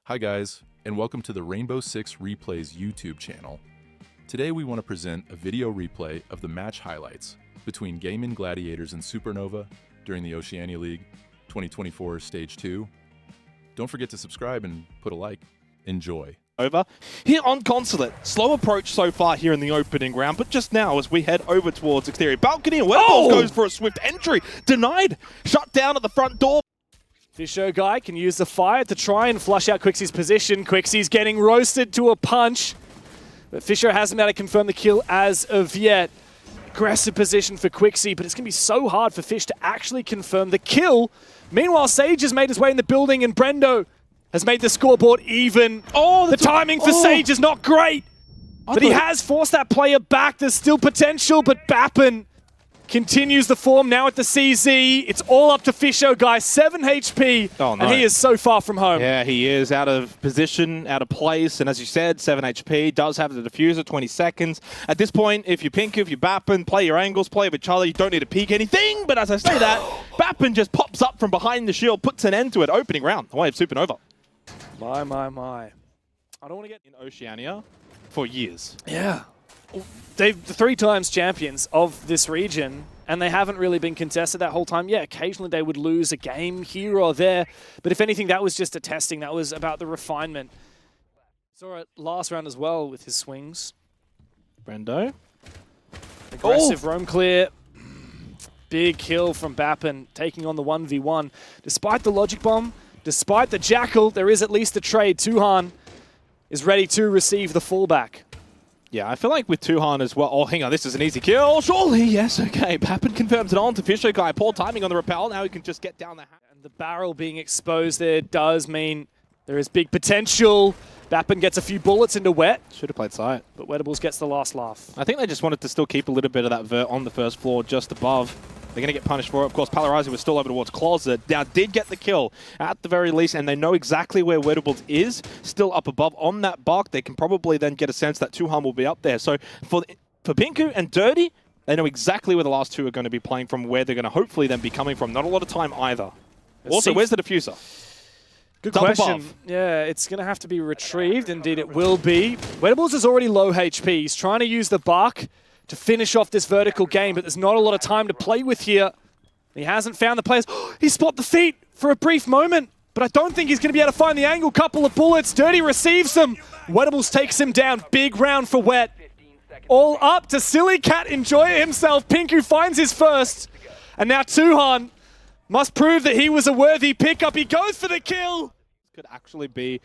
Hi guys, and welcome to the Rainbow Six Replays YouTube channel. Today we want to present a video replay of the match highlights between Gaimin Gladiators and Supernova during the Oceania League 2024 Stage 2. Don't forget to subscribe and put a like. Enjoy. Over here on Consulate. Slow approach so far here in the opening round, but just now as we head over towards exterior balcony, and Weatherballs goes for a swift entry. Denied. Shut down at the front door. Fisher guy can use the fire to try and flush out Quixie's position. Quixie's getting roasted to a punch, but Fisher hasn't been able to confirm the kill as of yet. Aggressive position for Quixie, but it's going to be so hard for Fish to actually confirm the kill. Meanwhile, Sage has made his way in the building, and Brendo has made the scoreboard even. Oh, the timing for Sage is not great, but he has forced that player back. There's still potential, but Bappen continues the form now at the CZ. It's all up to Fisher, guys. 7 HP, and he is so far from home. Yeah, he is out of position, out of place, and as you said, 7 HP, does have the diffuser, 20 seconds. At this point, if you pink, if you Bappen, play your angles, play with each other, you don't need to peek anything, but as I say that, Bappen just pops up from behind the shield, puts an end to it. Opening round, away of Supernova. My. I don't want to get in Oceania for years. Yeah. They're the 3 times champions of this region, and they haven't really been contested that whole time. Yeah, occasionally they would lose a game here or there, but if anything, that was just a testing. That was about the refinement. Saw it last round as well with his swings. Brendo. Aggressive roam clear. Big kill from Bappen, taking on the 1v1. Despite the logic bomb, despite the jackal, there is at least a trade. Tuhan is ready to receive the fallback. Yeah, I feel like with Tuhan as well. Oh, hang on, this is an easy kill. Surely, yes, okay. Bappen confirms it on to Fisher guy. Poor timing on the rappel. Now he can just get down the hat. And the barrel being exposed there does mean there is big potential. Bappen gets a few bullets into Wet. Should have played sight. But Wettables gets the last laugh. I think they just wanted to still keep a little bit of that vert on the first floor just above. They're going to get punished for it. Of course, Polarizing was still over towards Closet. Now, did get the kill at the very least, and they know exactly where Wettables is, still up above on that bark. They can probably then get a sense that Tuhan will be up there. So for Pinku and Dirty, they know exactly where the last two are going to be playing from, where they're going to hopefully then be coming from. Not a lot of time either. Also, where's the diffuser? Good question. Yeah, it's going to have to be retrieved. Indeed, it will be. Wettables is already low HP. He's trying to use the bark to finish off this vertical game, but there's not a lot of time to play with here. He hasn't found the players. He spot the feet for a brief moment, but I don't think he's going to be able to find the angle. Couple of bullets. Dirty receives them. Wettables takes him down. Big round for Wet. All up to Silly Cat enjoy it himself. Pinku finds his first. And now Tuhan must prove that he was a worthy pickup. He goes for the kill. Could actually be,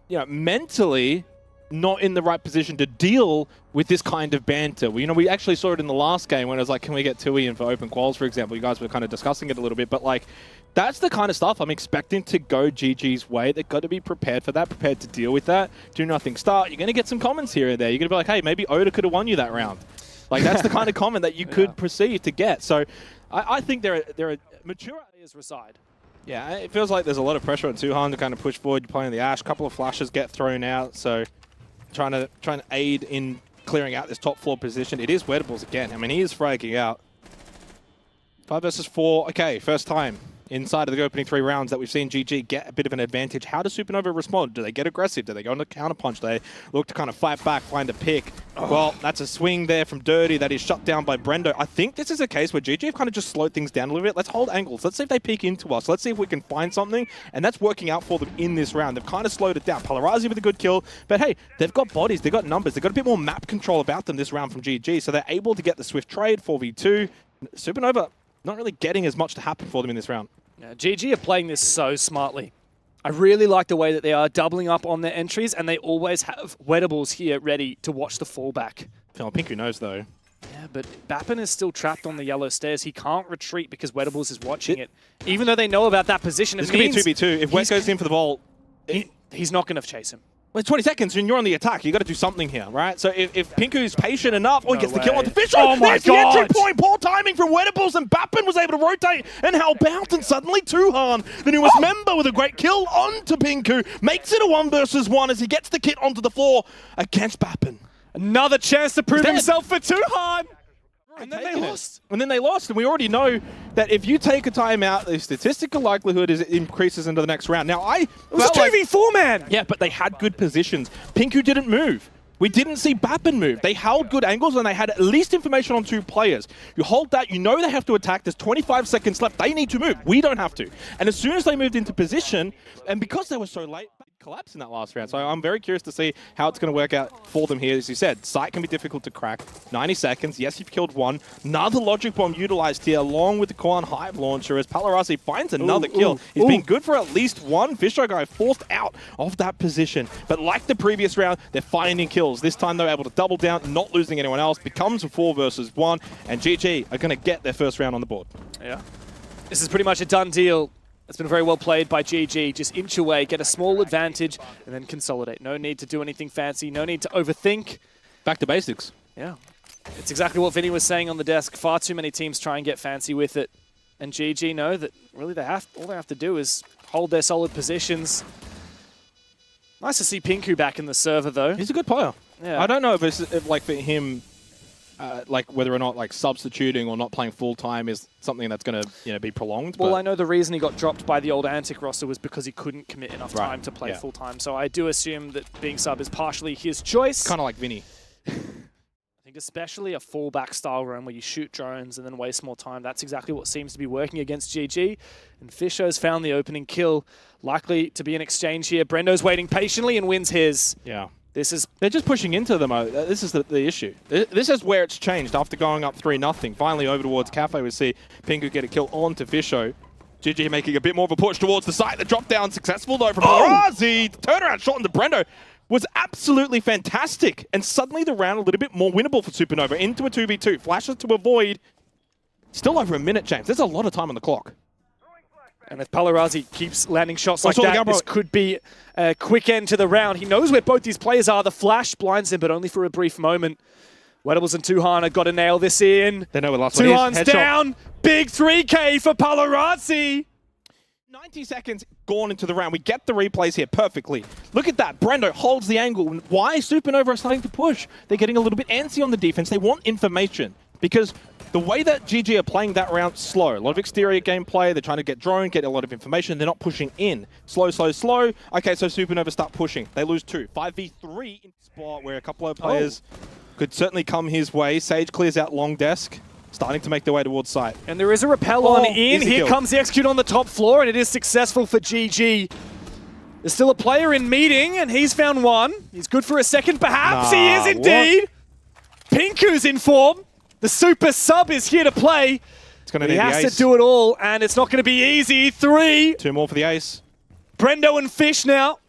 mentally not in the right position to deal with this kind of banter. We actually saw it in the last game when it was like, can we get Tui in for open quals, for example? You guys were kind of discussing it a little bit, but like, that's the kind of stuff I'm expecting to go GG's way. They've got to be prepared for that, prepared to deal with that. Do nothing start. You're going to get some comments here and there. You're going to be like, hey, maybe Oda could have won you that round. Like, that's the kind of comment that you could perceive to get. So I think there are mature ideas reside. Yeah, it feels like there's a lot of pressure on Tuhan to kind of push forward. You're playing the Ash. A couple of flashes get thrown out, so trying to aid in clearing out this top floor position. It is Wettables again. I mean, he is fragging out. 5 versus 4. Okay, first time inside of the opening 3 rounds that we've seen GG get a bit of an advantage. How does Supernova respond? Do they get aggressive? Do they go on the counterpunch? Do they look to kind of fight back, find a pick? Well, that's a swing there from Dirty that is shut down by Brendo. I think this is a case where GG have kind of just slowed things down a little bit. Let's hold angles. Let's see if they peek into us. Let's see if we can find something. And that's working out for them in this round. They've kind of slowed it down. Polarizing with a good kill. But hey, they've got bodies. They've got numbers. They've got a bit more map control about them this round from GG. So they're able to get the swift trade, 4v2. Supernova not really getting as much to happen for them in this round. Now, GG are playing this so smartly. I really like the way that they are doubling up on their entries, and they always have Wettables here ready to watch the fallback. Oh, Pinku knows, though. Yeah, but Bappen is still trapped on the yellow stairs. He can't retreat because Wettables is watching it. Even though they know about that position, this could be a 2v2. If Wet goes in for the vault, he's not going to chase him. Well, it's 20 seconds and you're on the attack. You got to do something here, right? So if Pinku's patient enough, he gets the kill onto Fisher. Oh my God! The entry point, poor timing from Wettables, and Bappen was able to rotate and help out, and suddenly Tuhan, the newest member, with a great kill onto Pinku, makes it a 1 versus 1 as he gets the kit onto the floor against Bappen. Another chance to prove himself for Tuhan. And then they lost. And then they lost, and we already know that if you take a timeout, the statistical likelihood is it increases into the next round. Now, it was a 2v4, man! Yeah, but they had good positions. Pinku didn't move. We didn't see Bappin move. They held good angles, and they had at least information on 2 players. You hold that, you know they have to attack. There's 25 seconds left. They need to move. We don't have to. And as soon as they moved into position, and because they were so late, collapse in that last round. So I'm very curious to see how it's going to work out for them here. As you said, site can be difficult to crack. 90 seconds. Yes, you've killed one. Another logic bomb utilized here along with the Quan Hive launcher as Palarasi finds another kill. He's been good for at least one. Fisher forced out of that position. But like the previous round, they're finding kills. This time they're able to double down, not losing anyone else. Becomes a 4 versus 1. And GG are going to get their first round on the board. Yeah. This is pretty much a done deal. It's been very well played by GG. Just inch away, get a small advantage, and then consolidate. No need to do anything fancy. No need to overthink. Back to basics. Yeah. It's exactly what Vinny was saying on the desk. Far too many teams try and get fancy with it. And GG know that really all they have to do is hold their solid positions. Nice to see Pinku back in the server, though. He's a good player. Yeah. I don't know if like for him, like whether or not like substituting or not playing full time is something that's going to be prolonged. Well, I know the reason he got dropped by the old Antic roster was because he couldn't commit enough time to play full time. So I do assume that being sub is partially his choice. Kind of like Vinny. I think especially a fallback style run where you shoot drones and then waste more time. That's exactly what seems to be working against GG. And Fisher's found the opening kill. Likely to be an exchange here. Brendo's waiting patiently and wins his. Yeah. They're just pushing into them. This is the issue. This is where it's changed after going up 3-0. Finally over towards Cafe, we see Pinku get a kill onto Fisho. GG making a bit more of a push towards the site. The drop down successful though from Parazzi. Turnaround shot into Brendo was absolutely fantastic. And suddenly the round a little bit more winnable for Supernova. Into a 2v2. Flashes to avoid. Still over a minute, James. There's a lot of time on the clock. And if Palarasi keeps landing shots like that, this could be a quick end to the round. He knows where both these players are. The flash blinds him, but only for a brief moment. Wedables and Tuhan have got to nail this in. They know where last one is. Tuhan's down. Big 3K for Palarasi. 90 seconds gone into the round. We get the replays here perfectly. Look at that. Brendo holds the angle. Why Supernova are starting to push? They're getting a little bit antsy on the defense. They want information because the way that GG are playing that round, slow. A lot of exterior gameplay. They're trying to get drone, get a lot of information. They're not pushing in. Slow, slow, slow. Okay, so Supernova start pushing. They lose 2. 5v3 in spot where a couple of players could certainly come his way. Sage clears out long desk, starting to make their way towards site. And there is a rappel on in. Here comes the execute on the top floor, and it is successful for GG. There's still a player in meeting, and he's found one. He's good for a second, perhaps. He is indeed. Pinku's in form. The super sub is here to play. It's going to need the ace. He has to do it all, and it's not going to be easy. 3. 2 more for the ace. Brendo and Fish now.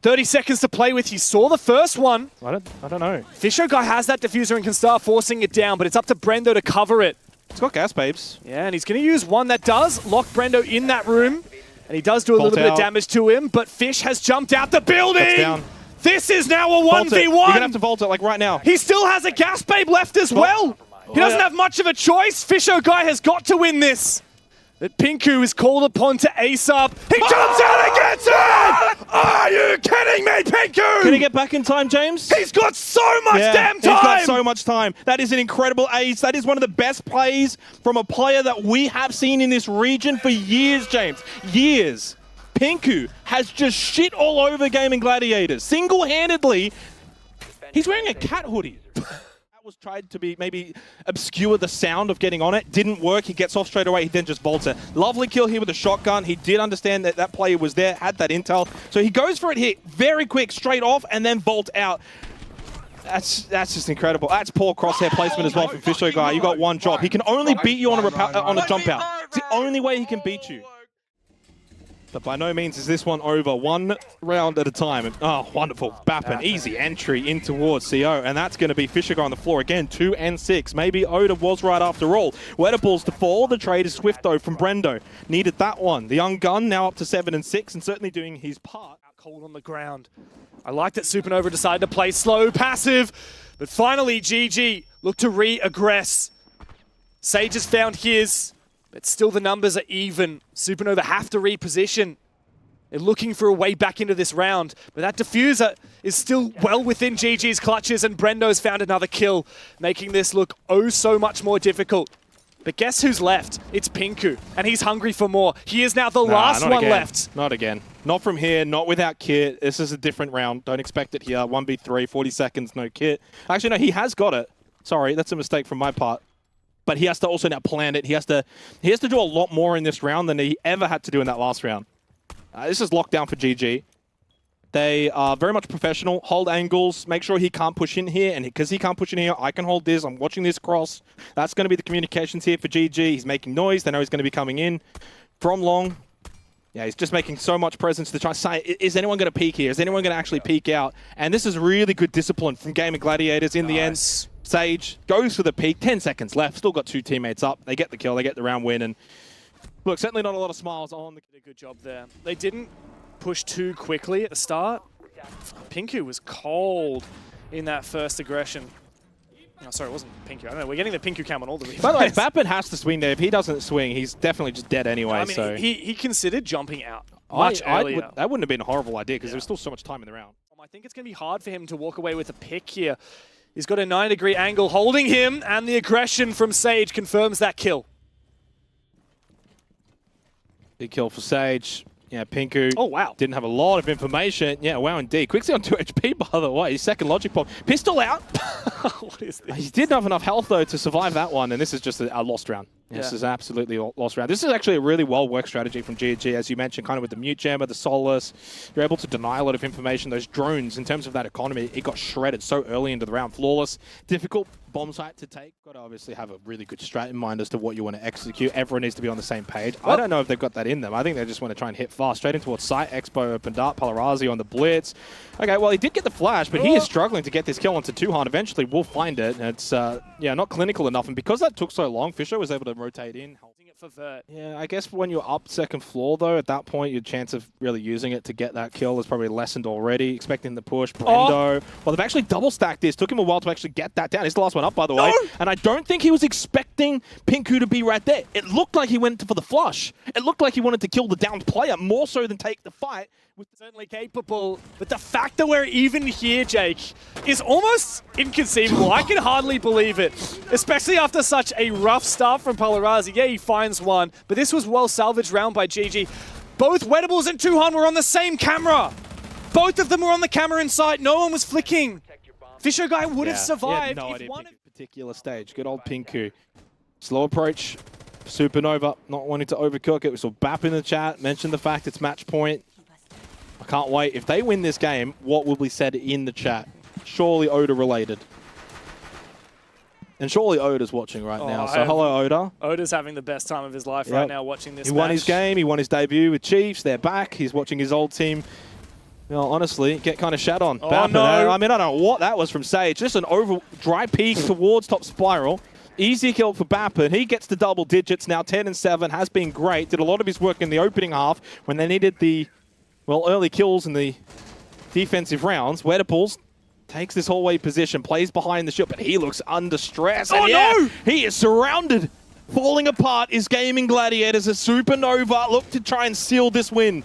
30 seconds to play with. He saw the first one. I don't know. Fisher guy has that diffuser and can start forcing it down, but it's up to Brendo to cover it. It's got gas, babes. Yeah, and he's going to use one that does lock Brendo in that room, and he does do a little bit of damage to him, but Fish has jumped out the building. That's down. This is now a 1v1. You're going to have to vault it, like right now. He still has a gas babe left as well. He doesn't have much of a choice. Fisher guy has got to win this. But Pinku is called upon to ace up. He jumps out and gets it! Are you kidding me, Pinku? Can he get back in time, James? He's got so much damn time! He's got so much time. That is an incredible ace. That is one of the best plays from a player that we have seen in this region for years, James. Years. Pinku has just shit all over Gaimin Gladiators. Single-handedly. He's wearing a cat hoodie. Was tried to be maybe obscure the sound of getting on it. Didn't work. He gets off straight away. He then just bolts it. Lovely kill here with the shotgun. He did understand that that player was there, had that intel. So he goes for it here very quick, straight off, and then bolt out. That's just incredible. That's poor crosshair placement as well from Fisho guy. You got one job. He can only beat you on a jump out. It's the only way he can beat you. But by no means is this one over. 1 round at a time. Oh, wonderful. Bappin, easy entry in towards CO. And that's going to be Fisher on the floor again. 2 and 6. Maybe Oda was right after all. Wedables to fall. The trade is swift, though, from Brendo. Needed that one. The young gun now up to 7 and 6 and certainly doing his part. Cold on the ground. I like that Supernova decided to play slow, passive. But finally, GG look to re-aggress. Sage has found his. But still the numbers are even. Supernova have to reposition. They're looking for a way back into this round, but that diffuser is still well within GG's clutches, and Brendo's found another kill, making this look oh so much more difficult. But guess who's left? It's Pinku, and he's hungry for more. He is now the last one left. Not again. Not from here, not without kit. This is a different round. Don't expect it here. 1v3, 40 seconds, no kit. Actually, no, he has got it. Sorry, that's a mistake from my part. But he has to also now plan it. He has to do a lot more in this round than he ever had to do in that last round. This is lockdown for GG. They are very much professional. Hold angles. Make sure he can't push in here. And because he can't push in here, I can hold this. I'm watching this cross. That's going to be the communications here for GG. He's making noise. They know he's going to be coming in from long. Yeah, he's just making so much presence to try to say, is anyone going to peek here? Is anyone going to actually peek out? And this is really good discipline from Gaimin Gladiators in the end. Sage goes for the peek. 10 seconds left. Still got 2 teammates up. They get the kill. They get the round win. And look, certainly not a lot of smiles on the... Good job there. They didn't push too quickly at the start. Pinku was cold in that first aggression. Oh, sorry, it wasn't Pinku. I don't know. We're getting the Pinku cam on all the replays. By the way, Bappin has to swing there. If he doesn't swing, he's definitely just dead anyway. I mean, so he considered jumping out much earlier. That wouldn't have been a horrible idea because there was still so much time in the round. I think it's going to be hard for him to walk away with a pick here. He's got a 90-degree angle holding him, and the aggression from Sage confirms that kill. Big kill for Sage. Yeah, Pinku. Oh, wow. Didn't have a lot of information. Yeah, wow, indeed. Quixie on 2 HP, by the way. His second logic bomb. Pistol out. What is this? He didn't have enough health, though, to survive that one, and this is just a lost round. Yeah. This is absolutely a lost round. This is actually a really well-worked strategy from GG, as you mentioned, kind of with the Mute Jammer, the Solace. You're able to deny a lot of information. Those drones, in terms of that economy, it got shredded so early into the round. Flawless. Difficult bomb site to take. Got to obviously have a really good strat in mind as to what you want to execute. Everyone needs to be on the same page. I don't know if they've got that in them. I think they just want to try and hit fast. Straight in towards site. Expo opened up. Palarazi on the blitz. Okay, well, he did get the flash, but he is struggling to get this kill onto Tuhan. Eventually, we'll find it. It's, yeah, not clinical enough. And because that took so long, Fisher was able to rotate in. Holding it for Vert. Yeah, I guess when you're up second floor, though, at that point, your chance of really using it to get that kill is probably lessened already. Expecting the push. Brendo. Well, they've actually double stacked this. Took him a while to actually get that down. He's the last one up, by the way. And I don't think he was expecting Pinku to be right there. It looked like he went for the flush. It looked like he wanted to kill the downed player more so than take the fight. Certainly capable, but the fact that we're even here, Jake, is almost inconceivable. I can hardly believe it, especially after such a rough start from Palarazi. Yeah, he finds one, but this was well salvaged round by GG. Both Wettables and Tuhan were on the same camera. Both of them were on the camera in sight. No one was flicking. Fisher guy would have survived. No idea pick a particular stage. Good old Pinku. Slow approach. Supernova not wanting to overcook it. We saw Bap in the chat mention the fact it's match point. I can't wait. If they win this game, what will be said in the chat? Surely Oda related. And surely Oda's watching right now. So hello, Oda. Oda's having the best time of his life right now watching this match. He won his game. He won his debut with Chiefs. They're back. He's watching his old team. You know, honestly, get kind of shat on. Oh, no. I mean, I don't know what that was from Sage. Just an dry peek towards top spiral. Easy kill for Bappin. He gets to double digits now. 10 and 7 has been great. Did a lot of his work in the opening half when they needed the, well, early kills in the defensive rounds. Wettables takes this hallway position, plays behind the shield, but he looks under stress. Oh, no! He is surrounded. Falling apart is Gaimin Gladiators as Supernova look to try and seal this win.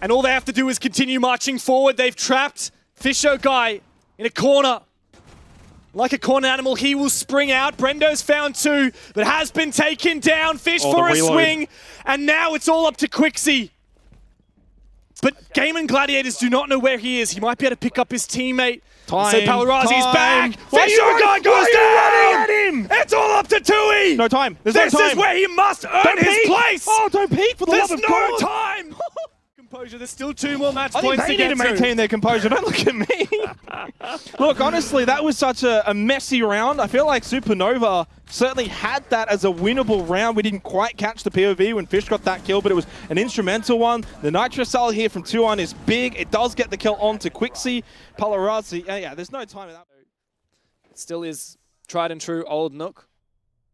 And all they have to do is continue marching forward. They've trapped Fisher guy in a corner. Like a corner animal, he will spring out. Brendo's found 2, but has been taken down. Fish for a swing. And now it's all up to Quixie. But Gaimin Gladiators do not know where he is. He might be able to pick up his teammate. Time. So Palarazi's back. Fisher guy goes down. It's all up to Tui. No time. There's this no time. Is where he must earn his place. Oh, don't peek for the love of God. There's no time. Composure. There's still 2 more match points to get to. They need to maintain their composure. Don't look at me. Look, honestly, that was such a messy round. I feel like Supernova certainly had that as a winnable round. We didn't quite catch the POV when Fish got that kill, but it was an instrumental one. The Nitro Cell here from Tuhan is big. It does get the kill onto Quixie. Palarazi, yeah, there's no time in that. It still is tried and true old Nook.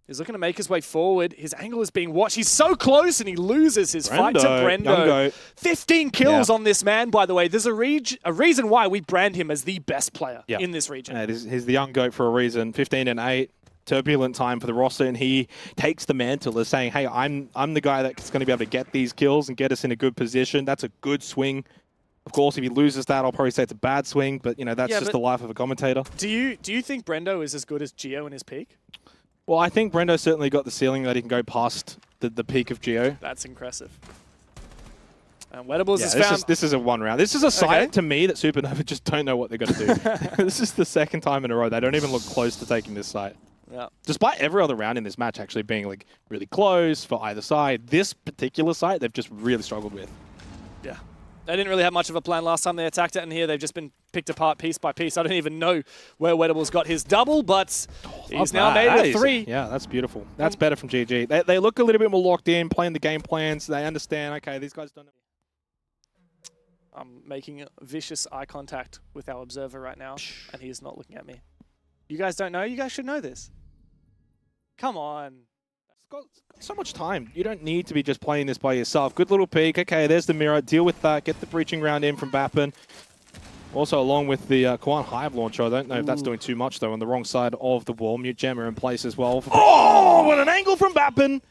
He's looking to make his way forward. His angle is being watched. He's so close, and he loses his fight to Brendo. 15 kills on this man, by the way. There's a reason why we brand him as the best player in this region. Yeah, he's the young goat for a reason. 15 and 8. turbulent time for the roster, and he takes the mantle as saying, hey, I'm the guy that's going to be able to get these kills and get us in a good position. That's a good swing. Of course, if he loses that, I'll probably say it's a bad swing, but you know, that's just the life of a commentator. Do you think Brendo is as good as Geo in his peak? Well, I think Brendo certainly got the ceiling that he can go past the peak of Geo. That's impressive. And Wettables has this found... This is a one round. This is a site, to me, that Supernova just don't know what they're going to do. This is the second time in a row. They don't even look close to taking this site. Yeah. Despite every other round in this match actually being like really close for either side, this particular site they've just really struggled with. Yeah. They didn't really have much of a plan last time they attacked it, and here they've just been picked apart piece by piece. I don't even know where Wettables got his double, but he's now made it a 3. Yeah, that's beautiful. That's better from GG. They look a little bit more locked in, playing the game plans. They understand, okay, these guys don't know. I'm making vicious eye contact with our observer right now, and he is not looking at me. You guys don't know? You guys should know this. Come on. It's got so much time. You don't need to be just playing this by yourself. Good little peek. Okay, there's the mirror. Deal with that. Get the breaching round in from Bappin. Also, along with the Kwan Hive launcher. I don't know if that's doing too much, though, on the wrong side of the wall. Mute Jammer in place as well. Oh, what an angle from Bappin.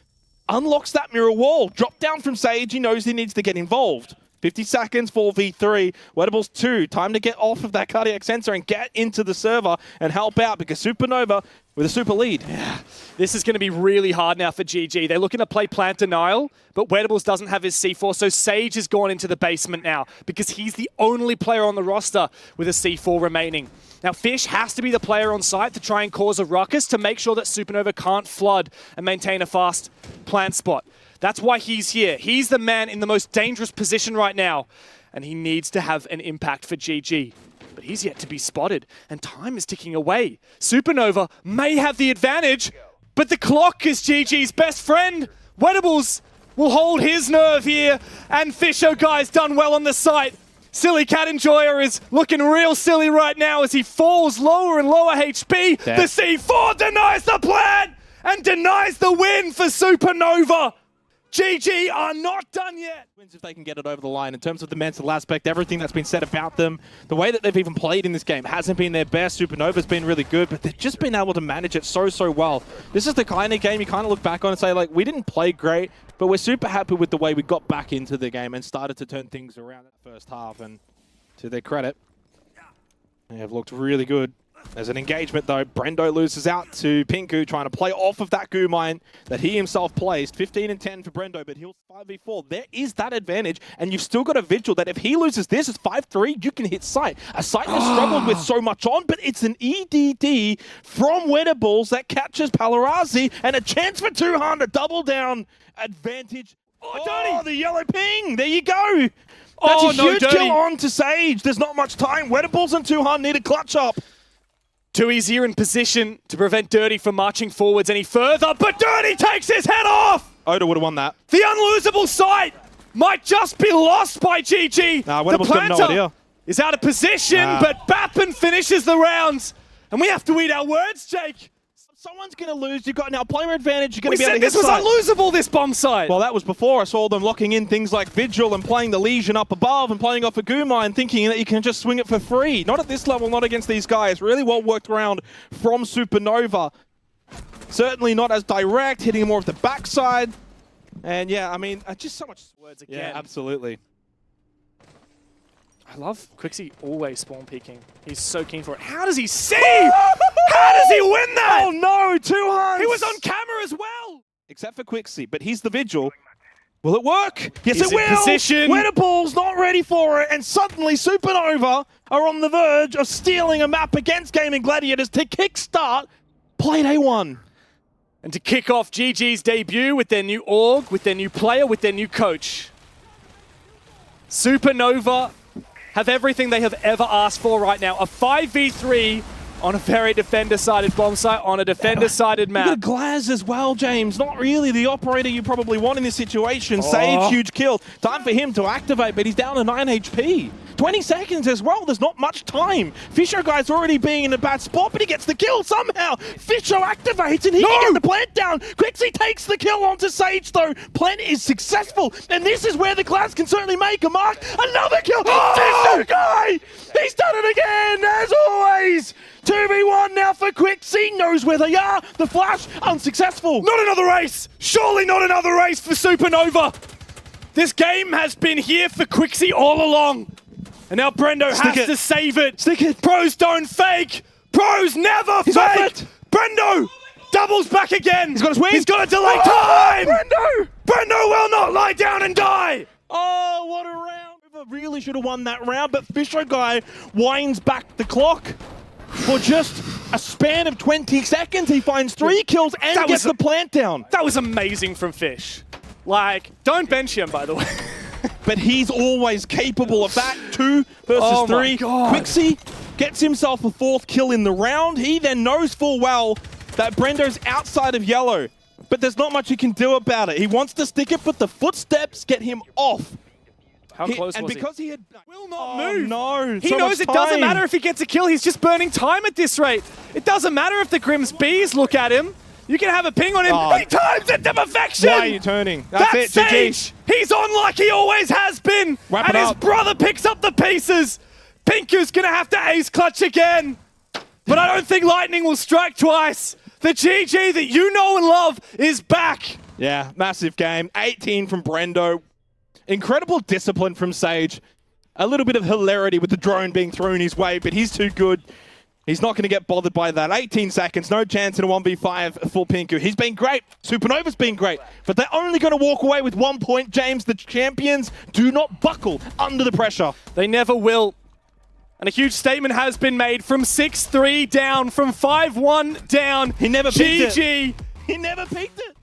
Unlocks that mirror wall. Drop down from Sage. He knows he needs to get involved. 50 seconds, 4v3. Wettables 2. Time to get off of that cardiac sensor and get into the server and help out because Supernova with a super lead. Yeah, this is going to be really hard now for GG. They're looking to play plant denial, but Wettables doesn't have his C4, so Sage has gone into the basement now because he's the only player on the roster with a C4 remaining. Now, Fish has to be the player on site to try and cause a ruckus to make sure that Supernova can't flood and maintain a fast plant spot. That's why he's here. He's the man in the most dangerous position right now, and he needs to have an impact for GG. But he's yet to be spotted, and time is ticking away. Supernova may have the advantage, but the clock is GG's best friend. Wettables will hold his nerve here, and Fisher guy's done well on the site. Silly Cat Enjoyer is looking real silly right now as he falls lower and lower HP. The C4 denies the plan and denies the win for Supernova. GG are not done yet. Wins if they can get it over the line. In terms of the mental aspect, everything that's been said about them, the way that they've even played in this game hasn't been their best. Supernova's been really good, but they've just been able to manage it so well. This is the kind of game you kind of look back on and say, like, we didn't play great, but we're super happy with the way we got back into the game and started to turn things around in the first half. And to their credit, they have looked really good. There's an engagement, though. Brendo loses out to Pinku, trying to play off of that goo mine that he himself placed. 15 and 10 for Brendo, but he'll 5v4. There is that advantage, and you've still got a Vigil that if he loses this, it's 5-3, you can hit Sight. A Sight has struggled with so much on, but it's an EDD from Wettables that catches Palarazzi, and a chance for Tuhan to double down advantage. Oh, the yellow ping! There you go! That's a huge kill on to Sage. There's not much time. Wettables and Tuhan need a clutch up. Tui's here in position to prevent Dirty from marching forwards any further, but Dirty takes his head off! Oda would have won that. The unlosable sight might just be lost by GG. Nah, Wettables got no idea. Is out of position, but Bappin finishes the rounds. And we have to eat our words, Jake. Someone's going to lose. You've got now player advantage. You're going to be able to hit this was unlosable, this bomb site. Well, that was before I saw them locking in things like Vigil and playing the Legion up above and playing off a goo mine, thinking that you can just swing it for free. Not at this level, not against these guys. Really well worked around from Supernova. Certainly not as direct, hitting more of the backside. And yeah, I mean, just so much words again. Yeah, absolutely. I love Quixie always spawn peeking. He's so keen for it. How does he see? How does he win that? Oh no, 2 hunts! He was on camera as well! Except for Quixie, but he's the Vigil. Will it work? Yes, he's it will! Position. Wettables not ready for it, and suddenly Supernova are on the verge of stealing a map against Gaimin Gladiators to kickstart Plate A1. And to kick off GG's debut with their new org, with their new player, with their new coach. Supernova have everything they have ever asked for right now. A 5v3 on a very defender-sided bomb site, on a defender-sided map. You got Glaz as well, James. Not really the operator you probably want in this situation. Sage, huge kill. Time for him to activate, but he's down to 9 HP. 20 seconds as well. There's not much time. Fisher guy's already being in a bad spot, but he gets the kill somehow. Fisher activates and he can get the plant down. Quixie takes the kill onto Sage though. Plant is successful, and this is where the Glaz can certainly make a mark. Another kill. Fisher guy! He's done it again, as always. 2v1. 1 now for Quixie. Knows where they are. The flash, unsuccessful. Not another race! Surely not another race for Supernova! This game has been here for Quixie all along. And now Brendo has to save it. Stick it. Pros don't fake. Pros never He's off fake. it. Brendo doubles back again. He's got his win. He's got to delay time. Brendo! Brendo will not lie down and die. Oh, what a round. Really should have won that round, but Fisher guy winds back the clock. For just a span of 20 seconds, he finds 3 kills and gets the plant down. That was amazing from Fish. Like, don't bench him, by the way. But he's always capable of that. 2 versus 3. My God. Quixie gets himself a 4th kill in the round. He then knows full well that Brendo's outside of yellow, but there's not much he can do about it. He wants to stick it, but the footsteps get him off. How close and was because he? he had Will not move. No, He so knows much it doesn't time. matter if he gets a kill. He's just burning time at this rate. It doesn't matter if the Grimm's bees look at him. You can have a ping on him. Oh. He times it to perfection. Why are you turning? That's it, Sage. He's on like he always has been. Wrap and it his up. brother picks up the pieces. Pinku's going to have to ace clutch again. But I don't think Lightning will strike twice. The GG that you know and love is back. Yeah, massive game. 18 from Brendo. Incredible discipline from Sage. A little bit of hilarity with the drone being thrown his way, but he's too good. He's not going to get bothered by that. 18 seconds, no chance in a 1v5 for Pinku. He's been great. Supernova's been great. But they're only going to walk away with 1 point, James. The champions do not buckle under the pressure. They never will. And a huge statement has been made from 6-3 down, from 5-1 down. He never peaked GG. it. He never peaked it.